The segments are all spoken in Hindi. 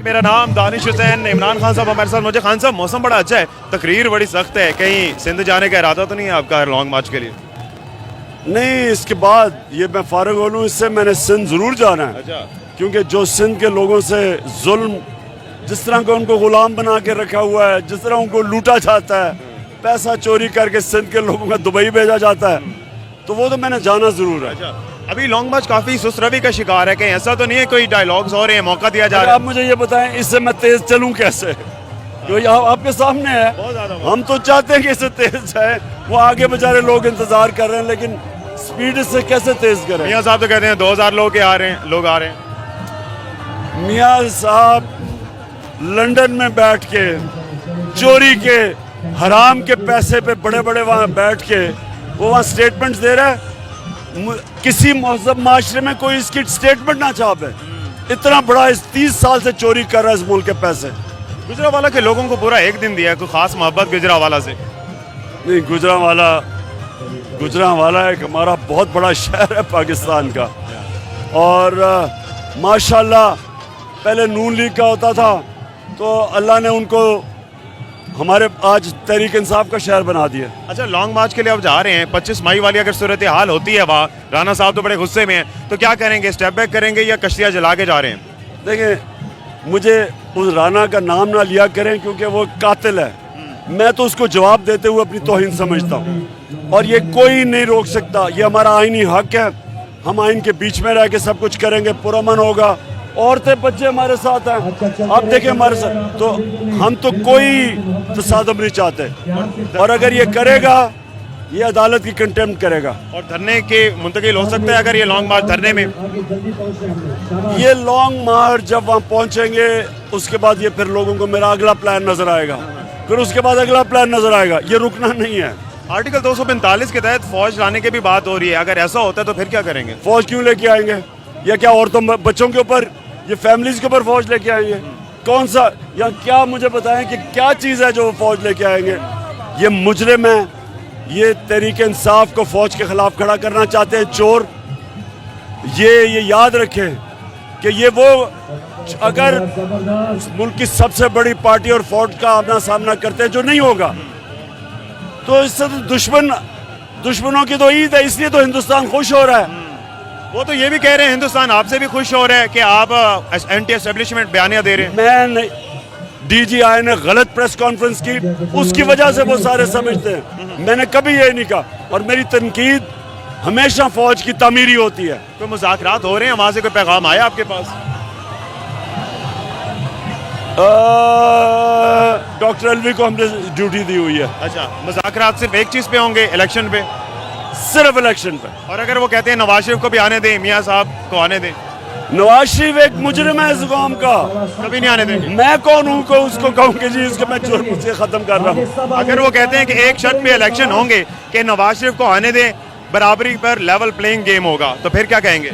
मेरा नाम दानिश हुसैन। इमरान खान साहब हमारे साथ मौजूद। खान साहब, मौसम बड़ा अच्छा है, तकरीर बड़ी सख्त है, कहीं सिंध जाने का इरादा तो नहीं है आपका लॉन्ग मार्च के लिए? नहीं, इसके बाद ये मैं फारिग हो लूँ, इससे मैंने सिंध ज़रूर जाना है। अच्छा। क्योंकि जो सिंध के लोगों से जुल्म, जिस तरह का उनको गुलाम बना के रखा हुआ है, जिस तरह उनको लूटा जाता है, पैसा चोरी करके सिंध के लोगों का दुबई भेजा जाता है, तो वो तो मैंने जाना ज़रूर है। अच्छा, अभी लॉन्ग मार्च काफ़ी सुस्त रवि का शिकार है, कहीं ऐसा तो नहीं है कोई डायलॉग्स हो रहे हैं, मौका दिया जा रहा है? आप मुझे ये बताएं, इससे मैं तेज़ चलूँ कैसे? क्योंकि आपके सामने है, बहुत ज़्यादा। हम तो चाहते हैं कि इससे तेज़ जाए, वो आगे बेचारे लोग इंतज़ार कर रहे हैं, लेकिन स्पीड इससे कैसे तेज़ करें? मियाँ साहब तो कहते हैं 2000 लोग आ रहे हैं। मियाँ साहब लंदन में बैठ के चोरी के हराम के पैसे पे बड़े बड़े वहाँ बैठ के वो वहाँ स्टेटमेंट्स दे रहा है। किसी महज़ब माशरे में कोई इसकी स्टेटमेंट ना छापे। इतना बड़ा, इस 30 साल से चोरी कर रहा है इस मुल्क के पैसे। गुजरावाला के लोगों को पूरा एक दिन दिया है, कोई खास मोहब्बत गुजरावाला से? नहीं, गुजरावाला एक हमारा बहुत बड़ा शहर है पाकिस्तान का, और माशाल्लाह पहले नून लीग का होता था, तो अल्लाह ने उनको हमारे आज तहरीक इंसाफ का शहर बना दिया। अच्छा, लॉन्ग मार्च के लिए आप जा रहे हैं, 25 मई वाली अगर सूरत हाल होती है वहाँ, राना साहब तो बड़े गुस्से में हैं, तो क्या करेंगे? स्टेप बैक करेंगे या कश्तियाँ जला के जा रहे हैं? देखें, मुझे उस राना का नाम ना लिया करें, क्योंकि वो कातिल है। मैं तो उसको जवाब देते हुए अपनी तौहीन समझता हूँ, और ये कोई नहीं रोक सकता। ये हमारा आईनी हक है, हम आइन के बीच में रह के सब कुछ करेंगे, पुरअमन होगा। औरतें बच्चे हमारे साथ हैं, आप देखें हमारे साथ, तो हम तो कोई तसादम नहीं चाहते। और अगर ये करेगा, ये अदालत की कंटेम्प्ट करेगा। और धरने के मुंतकिल हो सकता है अगर ये लॉन्ग मार्च धरने में? ये लॉन्ग मार्च जब वहाँ पहुँचेंगे, उसके बाद ये फिर लोगों को मेरा अगला प्लान नजर आएगा, फिर उसके बाद अगला प्लान नजर आएगा। ये रुकना नहीं है। आर्टिकल 245 के तहत फौज लाने की भी बात हो रही है, अगर ऐसा होता है तो फिर क्या करेंगे? फौज क्यों लेके आएंगे? या क्या औरतों बच्चों के ऊपर, ये फैमिलीज के ऊपर फौज लेके आएंगे? कौन सा, या क्या मुझे बताएं कि क्या चीज़ है जो वो फौज लेके आएंगे? ये मुजरिम है, ये तहरीक इंसाफ को फौज के खिलाफ खड़ा करना चाहते हैं, चोर। ये याद रखें कि ये वो, अगर मुल्क की सबसे बड़ी पार्टी और फौज का आमना सामना करते हैं, जो नहीं होगा, तो इससे तो दुश्मनों की तो ईद है, इसलिए तो हिंदुस्तान खुश हो रहा है। वो तो ये भी कह रहे हैं हिंदुस्तान आपसे भी खुश हो रहा है कि आप एंटी एस्टेब्लिशमेंट बयानियां दे रहे हैं। मैं DGI ने गलत प्रेस कॉन्फ्रेंस की, उसकी वजह से वो सारे समझते हैं। मैंने कभी ये नहीं कहा, और मेरी तनकीद हमेशा फौज की तामीरी होती है। कोई मुज़ाकरात हो रहे हैं वहां से, कोई पैगाम आया आपके पास? डॉक्टर अलवी को हमने ड्यूटी दी हुई है। अच्छा, मुज़ाकरात सिर्फ एक चीज पे होंगे, इलेक्शन पे? सिर्फ इलेक्शन पे। और अगर वो कहते हैं नवाज शरीफ को भी आने दें, मियाँ साहब को आने दें? नवाज शरीफ एक मुजरिम है इस कौम का, कभी नहीं आने देंगे। मैं कौन हूँ को उसको कहूँ कि जी इसको मैं जुर्म से खत्म कर रहा हूँ? अगर वो कहते हैं कि एक शर्त पे इलेक्शन होंगे कि नवाज शरीफ को आने दें, बराबरी पर लेवल प्लेइंग गेम होगा, तो फिर क्या कहेंगे?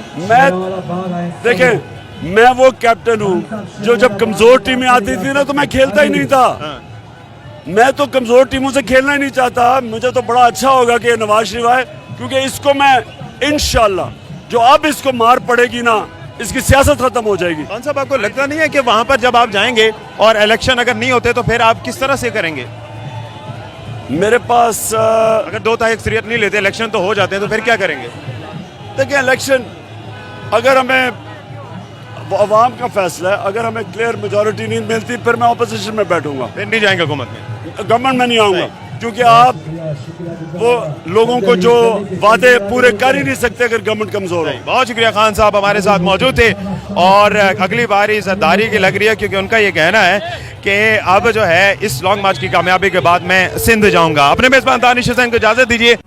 देखें, मैं वो कैप्टन हूँ जो जब कमजोर टीमें आती थी ना, तो मैं खेलता ही नहीं था। मैं तो कमजोर टीमों से खेलना ही नहीं चाहता। मुझे तो बड़ा अच्छा होगा कि नवाज शरीफ आए, क्योंकि इसको मैं इंशाल्लाह, जो अब इसको मार पड़ेगी ना, इसकी सियासत खत्म हो जाएगी। कौन साहब, आपको लगता नहीं है कि वहां पर जब आप जाएंगे और इलेक्शन अगर नहीं होते, तो फिर आप किस तरह से करेंगे? मेरे पास अगर 2 अक्सरियत नहीं लेते, इलेक्शन तो हो जाते हैं, तो फिर क्या करेंगे? देखिए, इलेक्शन अगर हमें, वो अवाम का फैसला है, अगर हमें क्लियर मेजॉरिटी नहीं मिलती, फिर मैं ऑपोजिशन में बैठूंगा, फिर नहीं जाएंगे हुकूमत में? गवर्नमेंट में नहीं आऊँगा, क्योंकि आप वो लोगों को जो वादे पूरे कर ही नहीं सकते अगर गवर्नमेंट कमजोर है। बहुत शुक्रिया, खान साहब हमारे साथ मौजूद थे। और अगली बारी ज़रदारी की लग रही है, क्योंकि उनका ये कहना है कि अब जो है इस लॉन्ग मार्च की कामयाबी के बाद मैं सिंध जाऊंगा। अपने मेज़बान दानिश हुसैन को इजाज़त दीजिए।